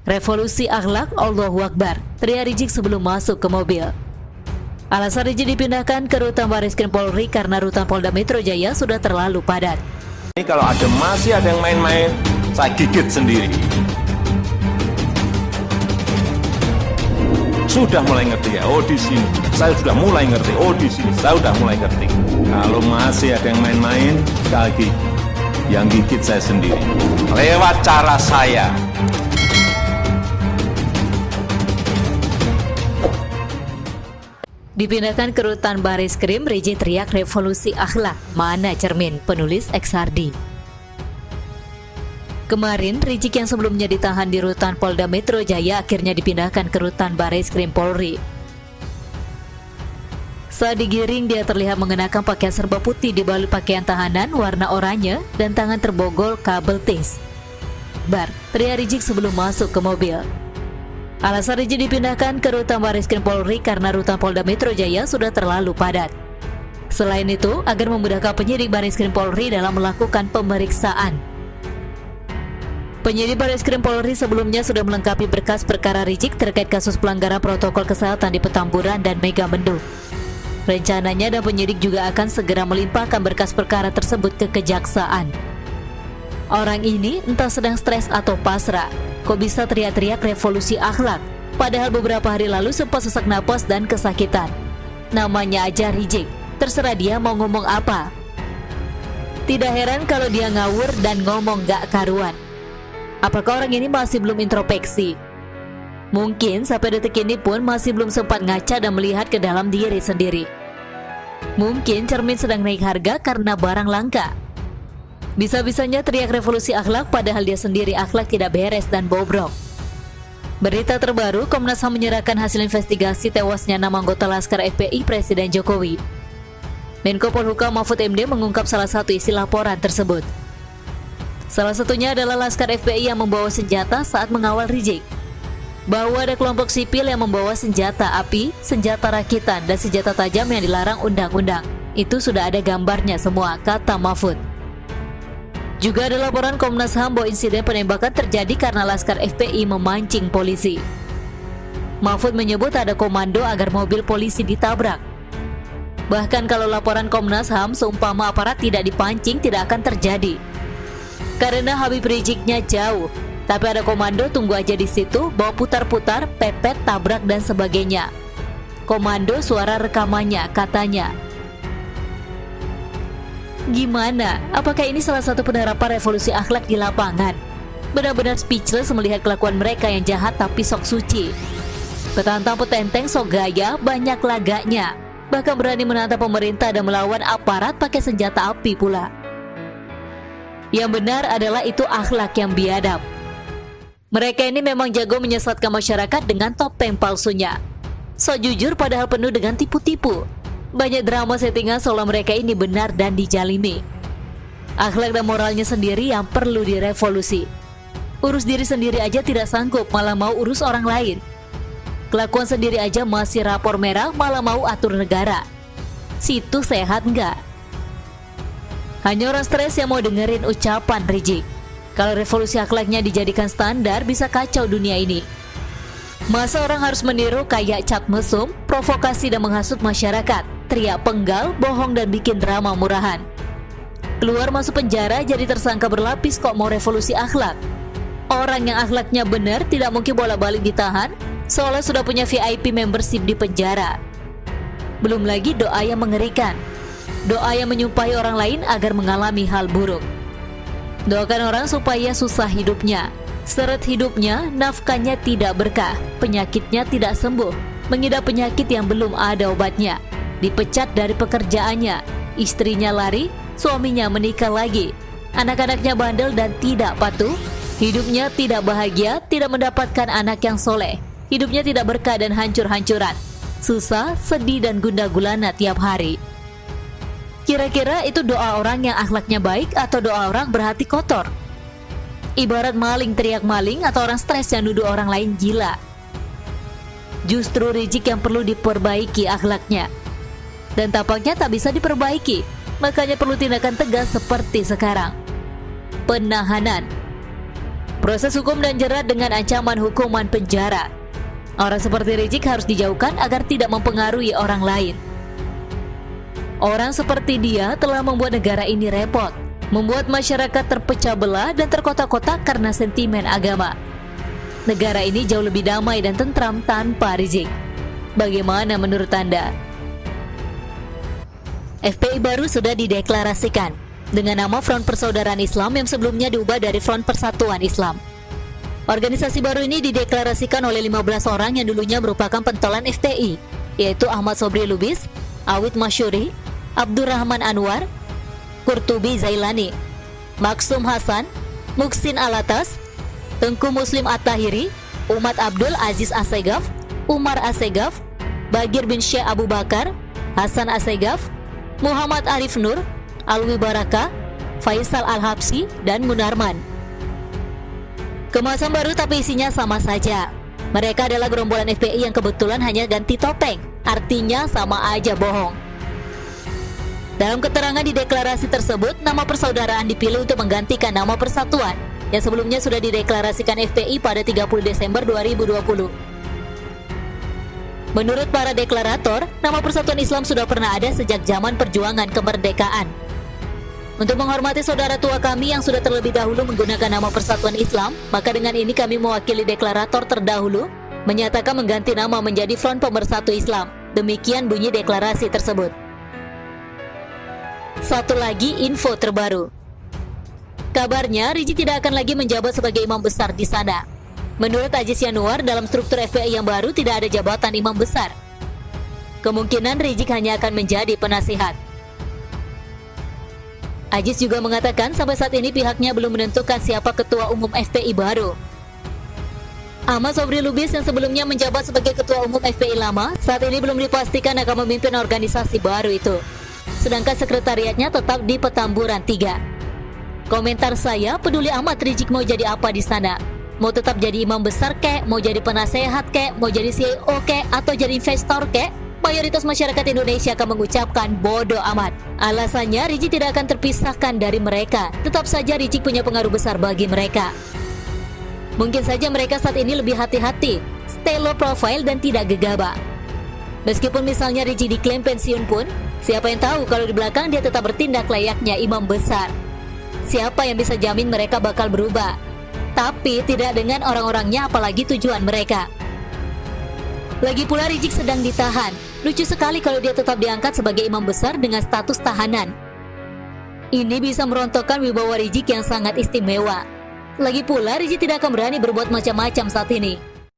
Revolusi akhlak, Allahu Akbar, teriak Rizik sebelum masuk ke mobil. Alasan Rizik dipindahkan ke rutan Barreskrim Polri karena rutan Polda Metro Jaya sudah terlalu padat. Ini kalau masih ada yang main-main, saya gigit sendiri. Sudah mulai ngerti ya, oh di sini. Saya sudah mulai ngerti, oh di sini. Saya sudah mulai ngerti. Kalau masih ada yang main-main, sekali lagi, yang gigit saya sendiri. Lewat cara saya. Dipindahkan ke rutan Barreskrim, Rizik teriak revolusi akhlak, mana cermin, penulis XRD. Kemarin, Rizik yang sebelumnya ditahan di rutan Polda Metro Jaya akhirnya dipindahkan ke rutan Barreskrim Polri. Saat digiring, dia terlihat mengenakan pakaian serba putih dibalut pakaian tahanan warna oranye dan tangan terbogol kabel tis. Bar, teriak Rizik sebelum masuk ke mobil. Alasan Rizik dipindahkan ke rutan Barreskrim Polri karena rutan Polda Metro Jaya sudah terlalu padat. Selain itu, agar memudahkan penyidik Barreskrim Polri dalam melakukan pemeriksaan. Penyidik Barreskrim Polri sebelumnya sudah melengkapi berkas perkara Rizik terkait kasus pelanggaran protokol kesehatan di Petamburan dan Megamendung. Rencananya dan penyidik juga akan segera melimpahkan berkas perkara tersebut ke kejaksaan. Orang ini entah sedang stres atau pasrah. Kok bisa teriak-teriak revolusi akhlak? Padahal beberapa hari lalu sempat sesak napas dan kesakitan. Namanya aja Rizik, terserah dia mau ngomong apa. Tidak heran kalau dia ngawur dan ngomong gak karuan. Apakah orang ini masih belum introspeksi? Mungkin sampai detik ini pun masih belum sempat ngaca dan melihat ke dalam diri sendiri. Mungkin cermin sedang naik harga karena barang langka. Bisa-bisanya teriak revolusi akhlak padahal dia sendiri akhlak tidak beres dan bobrok. Berita terbaru, Komnas HAM menyerahkan hasil investigasi tewasnya 6 anggota Laskar FPI Presiden Jokowi. Menko Polhukam Mahfud MD mengungkap salah satu isi laporan tersebut. Salah satunya adalah Laskar FPI yang membawa senjata saat mengawal Rizik. Bahwa ada kelompok sipil yang membawa senjata api, senjata rakitan, dan senjata tajam yang dilarang undang-undang. Itu sudah ada gambarnya semua, kata Mahfud. Juga ada laporan Komnas HAM bahwa insiden penembakan terjadi karena Laskar FPI memancing polisi. Mahfud menyebut ada komando agar mobil polisi ditabrak. Bahkan kalau laporan Komnas HAM seumpama aparat tidak dipancing tidak akan terjadi. Karena Habib Riziknya jauh, tapi ada komando tunggu aja di situ, bawa putar-putar, pepet, tabrak dan sebagainya. Komando suara rekamannya, katanya. Gimana? Apakah ini salah satu penerapan revolusi akhlak di lapangan? Benar-benar speechless melihat kelakuan mereka yang jahat tapi sok suci. Petantang petenteng sok gaya, banyak laganya. Bahkan berani menantang pemerintah dan melawan aparat pakai senjata api pula. Yang benar adalah itu akhlak yang biadab. Mereka ini memang jago menyesatkan masyarakat dengan topeng palsunya. Sok jujur padahal penuh dengan tipu-tipu. Banyak drama settingan seolah mereka ini benar dan dijalimi. Akhlak dan moralnya sendiri yang perlu direvolusi. Urus diri sendiri aja tidak sanggup, malah mau urus orang lain. Kelakuan sendiri aja masih rapor merah, malah mau atur negara. Situ sehat nggak? Hanya orang stres yang mau dengerin ucapan Rizik. Kalau revolusi akhlaknya dijadikan standar, bisa kacau dunia ini. Masa orang harus meniru kayak cat mesum, provokasi dan menghasut masyarakat, teriak penggal, bohong dan bikin drama murahan. Keluar masuk penjara jadi tersangka berlapis kok mau revolusi akhlak. Orang yang akhlaknya benar tidak mungkin bolak-balik ditahan, seolah sudah punya VIP membership di penjara. Belum lagi doa yang mengerikan. Doa yang menyumpahi orang lain agar mengalami hal buruk. Doakan orang supaya susah hidupnya, seret hidupnya, nafkahnya tidak berkah, penyakitnya tidak sembuh, mengidap penyakit yang belum ada obatnya, dipecat dari pekerjaannya, istrinya lari, suaminya menikah lagi, anak-anaknya bandel dan tidak patuh, hidupnya tidak bahagia, tidak mendapatkan anak yang soleh, hidupnya tidak berkah dan hancur-hancuran, susah, sedih dan gundah gulana tiap hari. Kira-kira itu doa orang yang akhlaknya baik atau doa orang berhati kotor? Ibarat maling teriak maling atau orang stres yang nuduh orang lain gila. Justru Rizik yang perlu diperbaiki akhlaknya. Dan tampaknya tak bisa diperbaiki, makanya perlu tindakan tegas seperti sekarang. Penahanan. proses hukum dan jerat dengan ancaman hukuman penjara. Orang seperti Rizik harus dijauhkan agar tidak mempengaruhi orang lain. Orang seperti dia telah membuat negara ini repot, membuat masyarakat terpecah belah dan terkotak-kotak karena sentimen agama. Negara ini jauh lebih damai dan tentram tanpa Rizik. Bagaimana menurut Anda? FPI baru sudah dideklarasikan dengan nama Front Persaudaraan Islam yang sebelumnya diubah dari Front Persatuan Islam. Organisasi baru ini dideklarasikan oleh 15 orang yang dulunya merupakan pentolan FPI, yaitu Ahmad Sobri Lubis, Awid Masyuri, Abdurrahman Anwar, Qurtubi Zailani, Maksum Hasan, Muksin Alatas, Tengku Muslim At-Tahiri, Umat Abdul Aziz Assegaf, Umar Assegaf, Bagir bin Syekh Abu Bakar, Hasan Assegaf, Muhammad Arif Nur, Alwi Baraka, Faisal Al-Habsi, dan Munarman. Kemasan baru tapi isinya sama saja. Mereka adalah gerombolan FPI yang kebetulan hanya ganti topeng, artinya sama aja bohong. Dalam keterangan di deklarasi tersebut, nama persaudaraan dipilih untuk menggantikan nama persatuan yang sebelumnya sudah dideklarasikan FPI pada 30 Desember 2020. Menurut para deklarator, nama Persatuan Islam sudah pernah ada sejak zaman perjuangan kemerdekaan. Untuk menghormati saudara tua kami yang sudah terlebih dahulu menggunakan nama Persatuan Islam, maka dengan ini kami mewakili deklarator terdahulu menyatakan mengganti nama menjadi Front Pemersatu Islam. Demikian bunyi deklarasi tersebut. Satu lagi info terbaru. Kabarnya Rizik tidak akan lagi menjabat sebagai imam besar di sana. Menurut Aziz Yanuar, dalam struktur FPI yang baru tidak ada jabatan imam besar. Kemungkinan Rizik hanya akan menjadi penasihat. Aziz juga mengatakan sampai saat ini pihaknya belum menentukan siapa ketua umum FPI baru. Ahmad Sobri Lubis yang sebelumnya menjabat sebagai ketua umum FPI lama, saat ini belum dipastikan akan memimpin organisasi baru itu. Sedangkan sekretariatnya tetap di Petamburan 3. Komentar saya, peduli amat Rizik mau jadi apa di sana. Mau tetap jadi imam besar kek, mau jadi penasehat kek, mau jadi CEO kek, atau jadi investor kek, mayoritas masyarakat Indonesia akan mengucapkan bodoh amat. Alasannya Rizik tidak akan terpisahkan dari mereka. Tetap saja Rizik punya pengaruh besar bagi mereka. Mungkin saja mereka saat ini lebih hati-hati, stay low profile dan tidak gegabah. Meskipun misalnya Rizik diklaim pensiun pun, siapa yang tahu kalau di belakang dia tetap bertindak layaknya imam besar. Siapa yang bisa jamin mereka bakal berubah? Tapi tidak dengan orang-orangnya, apalagi tujuan mereka. Lagi pula Rizik sedang ditahan. Lucu sekali kalau dia tetap diangkat sebagai imam besar dengan status tahanan. Ini bisa merontokkan wibawa Rizik yang sangat istimewa. Lagi pula Rizik tidak akan berani berbuat macam-macam saat ini.